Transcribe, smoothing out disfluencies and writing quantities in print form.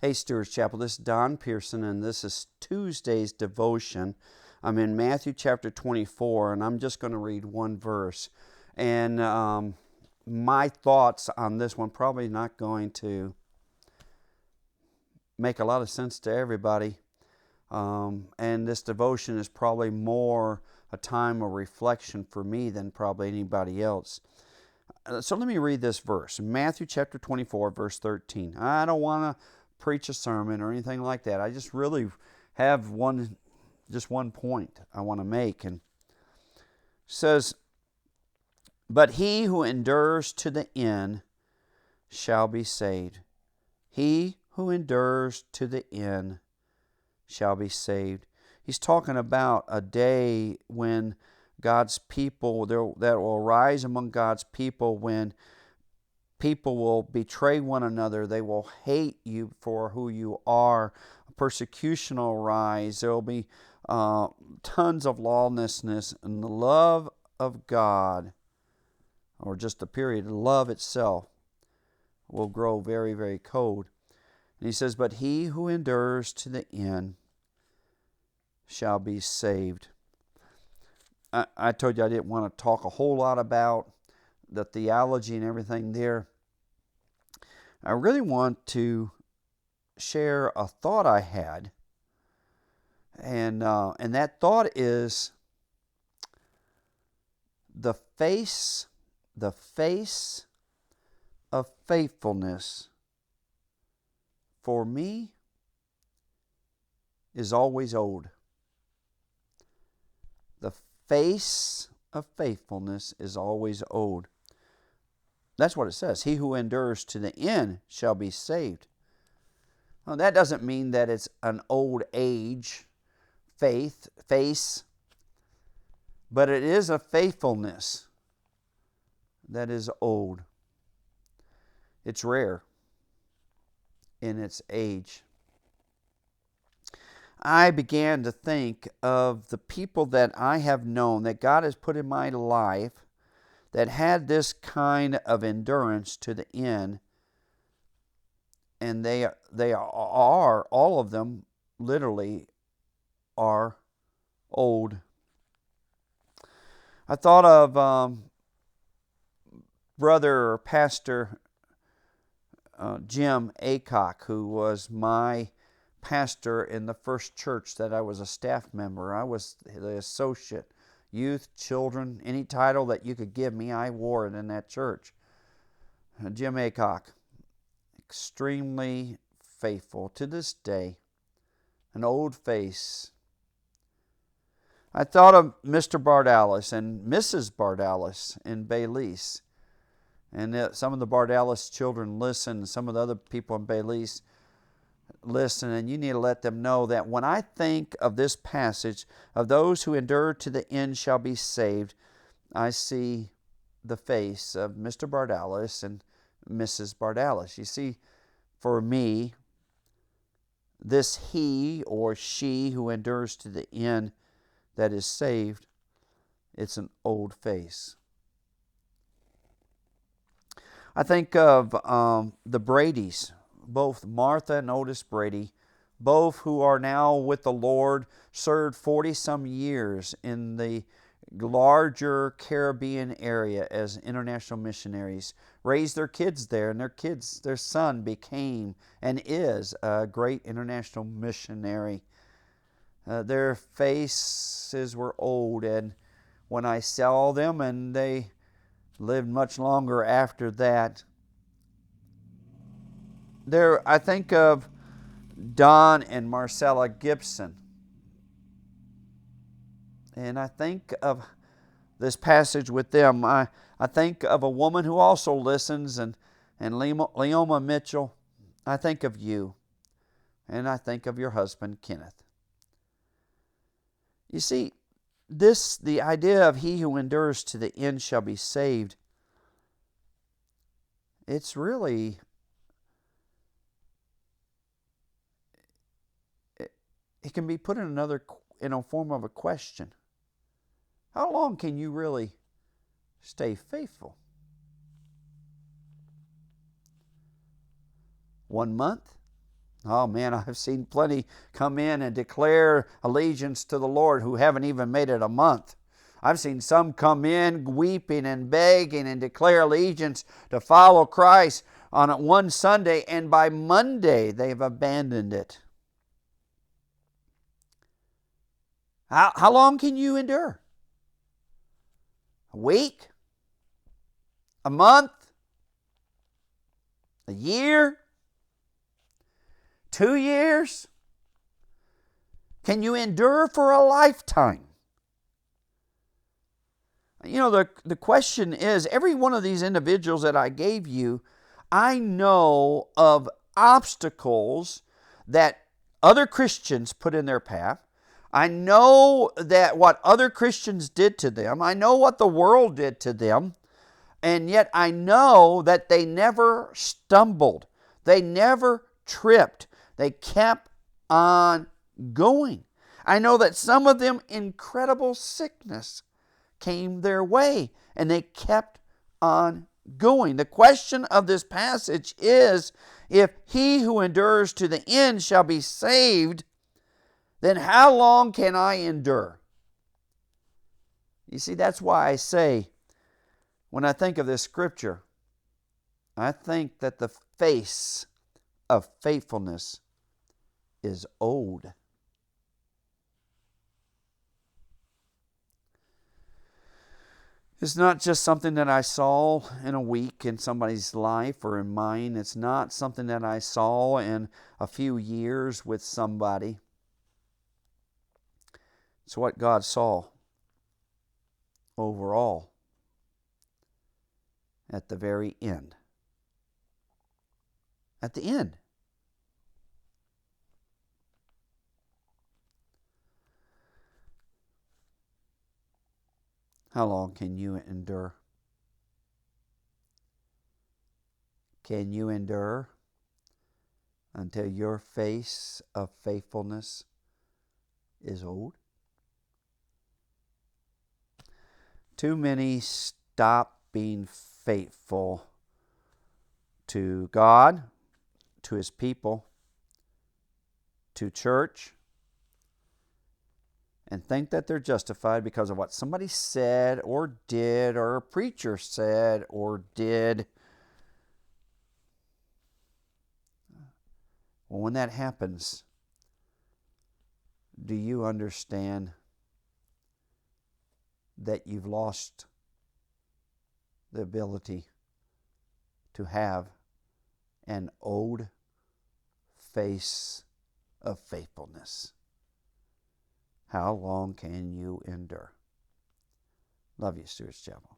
Hey, Stewart's Chapel, this is Don Pierson, and this is Tuesday's devotion. I'm in Matthew chapter 24, and I'm just going to read one verse. And my thoughts on this one probably not going to make a lot of sense to everybody. And this devotion is probably more a time of reflection for me than probably anybody else. So let me read this verse, Matthew chapter 24, verse 13. I don't want to preach a sermon or anything like that. I just really have one point I want to make. And it says, "But he who endures to the end shall be saved. He who endures to the end shall be saved." He's talking about a day when God's people, that will arise among God's people when people will betray one another. They will hate you for who you are. Persecution will rise. There will be tons of lawlessness, and the love of God, or just the period, love itself, will grow very, very cold. And he says, "But he who endures to the end shall be saved." I told you I didn't want to talk a whole lot about the theology and everything there. I really want to share a thought I had, and that thought is the face of faithfulness for me is always old. The face of faithfulness is always old. That's what it says. He who endures to the end shall be saved. Now, that doesn't mean that it's an old age face, but it is a faithfulness that is old. It's rare in its age. I began to think of the people that I have known, that God has put in my life, that had this kind of endurance to the end, and they are, all of them literally are old. I thought of brother or pastor Jim Aycock, who was my pastor in the first church that I was a staff member. I was the associate. Youth, children, any title that you could give me, I wore it in that church. Jim Aycock, extremely faithful to this day, an old face. I thought of Mr. Bardalis and Mrs. Bardalis in Belize. And some of the Bardalis children listen, some of the other people in Belize listen, and you need to let them know that when I think of this passage of those who endure to the end shall be saved, I see the face of Mr. Bardalis and Mrs. Bardalis. You see, for me, this he or she who endures to the end that is saved, it's an old face. I think of the Bradys, both Martha and Otis Brady, both who are now with the Lord, served 40-some years in the larger Caribbean area as international missionaries, raised their kids there, and their son became and is a great international missionary. Their faces were old, and when I saw them, and they lived much longer after that, I think of Don and Marcella Gibson. And I think of this passage with them. I think of a woman who also listens, and Leoma Mitchell. I think of you. And I think of your husband, Kenneth. You see, the idea of he who endures to the end shall be saved, it's really, it can be put in a form of a question. How long can you really stay faithful? 1 month? Oh man, I've seen plenty come in and declare allegiance to the Lord who haven't even made it a month. I've seen some come in weeping and begging and declare allegiance to follow Christ on one Sunday, and by Monday they've abandoned it. How long can you endure? A week? A month? A year? 2 years? Can you endure for a lifetime? You know, the question is, every one of these individuals that I gave you, I know of obstacles that other Christians put in their path. I know that what other Christians did to them. I know what the world did to them. And yet I know that they never stumbled. They never tripped. They kept on going. I know that some of them incredible sickness came their way, and they kept on going. The question of this passage is, if he who endures to the end shall be saved, then how long can I endure? You see, that's why I say, when I think of this scripture, I think that the face of faithfulness is old. It's not just something that I saw in a week in somebody's life or in mine. It's not something that I saw in a few years with somebody. It's what God saw overall at the very end. At the end. How long can you endure? Can you endure until your face of faithfulness is old? Too many stop being faithful to God, to His people, to church, and think that they're justified because of what somebody said or did, or a preacher said or did. Well, when that happens, do you understand that you've lost the ability to have an old face of faithfulness? How long can you endure? Love you, Stewart's Chapel.